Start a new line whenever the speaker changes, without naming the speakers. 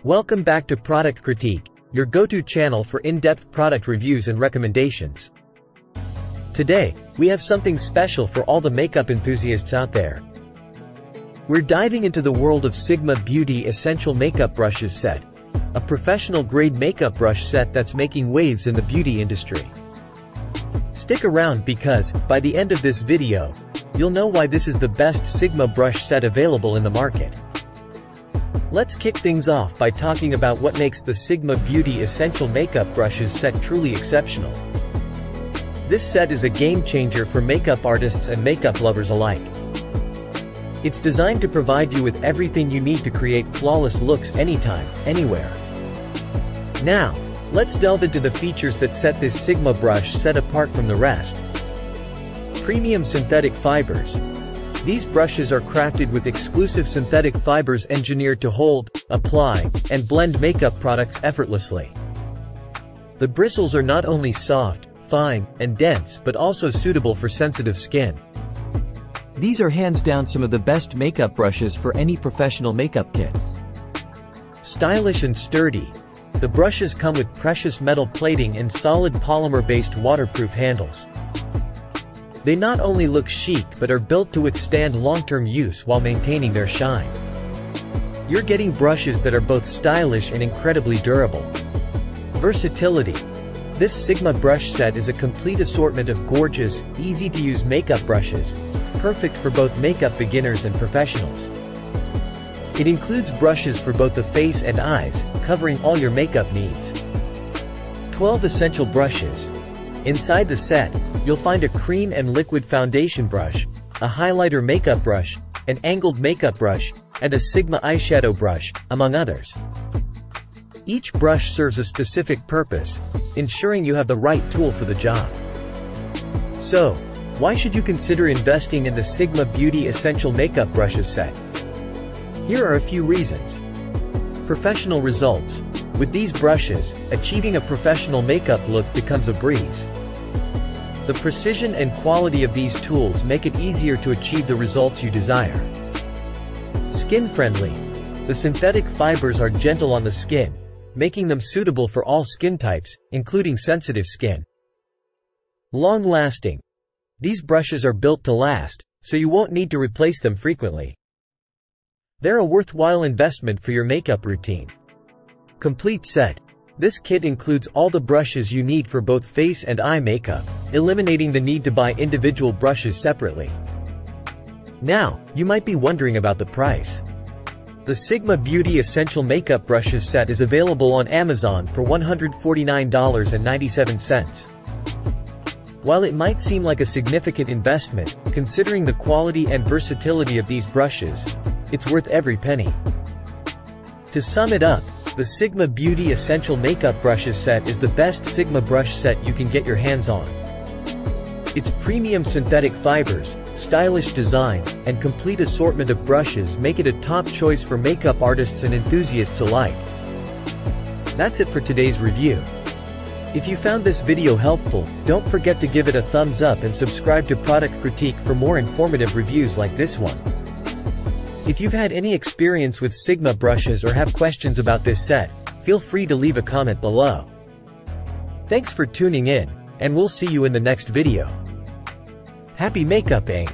Welcome back to Product Critique, your go-to channel for in-depth product reviews and recommendations. Today, we have something special for all the makeup enthusiasts out there. We're diving into the world of Sigma Beauty Essential Makeup Brushes set, a professional-grade makeup brush set that's making waves in the beauty industry. Stick around because, by the end of this video, you'll know why this is the best Sigma brush set available in the market. Let's kick things off by talking about what makes the Sigma Beauty Essential Makeup Brushes set truly exceptional. This set is a game-changer for makeup artists and makeup lovers alike. It's designed to provide you with everything you need to create flawless looks anytime, anywhere. Now, let's delve into the features that set this Sigma brush set apart from the rest. Premium synthetic fibers. These brushes are crafted with exclusive synthetic fibers engineered to hold, apply, and blend makeup products effortlessly. The bristles are not only soft, fine, and dense but also suitable for sensitive skin. These are hands down some of the best makeup brushes for any professional makeup kit. Stylish and sturdy. The brushes come with precious metal plating and solid polymer-based waterproof handles. They not only look chic but are built to withstand long-term use while maintaining their shine. You're getting brushes that are both stylish and incredibly durable. Versatility. This Sigma brush set is a complete assortment of gorgeous, easy-to-use makeup brushes, perfect for both makeup beginners and professionals. It includes brushes for both the face and eyes, covering all your makeup needs. 12 essential brushes. Inside the set, you'll find a cream and liquid foundation brush, a highlighter makeup brush, an angled makeup brush, and a Sigma eyeshadow brush, among others. Each brush serves a specific purpose, ensuring you have the right tool for the job. So, why should you consider investing in the Sigma Beauty Essential Makeup Brushes set? Here are a few reasons. Professional results. With these brushes, achieving a professional makeup look becomes a breeze. The precision and quality of these tools make it easier to achieve the results you desire. Skin-friendly. The synthetic fibers are gentle on the skin, making them suitable for all skin types, including sensitive skin. Long-lasting. These brushes are built to last, so you won't need to replace them frequently. They're a worthwhile investment for your makeup routine. Complete set. This kit includes all the brushes you need for both face and eye makeup, eliminating the need to buy individual brushes separately. Now, you might be wondering about the price. The Sigma Beauty Essential Makeup Brushes set is available on Amazon for $149.97. While it might seem like a significant investment, considering the quality and versatility of these brushes, it's worth every penny. To sum it up, the Sigma Beauty Essential Makeup Brushes set is the best Sigma brush set you can get your hands on. Its premium synthetic fibers, stylish design, and complete assortment of brushes make it a top choice for makeup artists and enthusiasts alike. That's it for today's review. If you found this video helpful, don't forget to give it a thumbs up and subscribe to Product Critique for more informative reviews like this one. If you've had any experience with Sigma brushes or have questions about this set, feel free to leave a comment below. Thanks for tuning in, and we'll see you in the next video. Happy makeup-ing!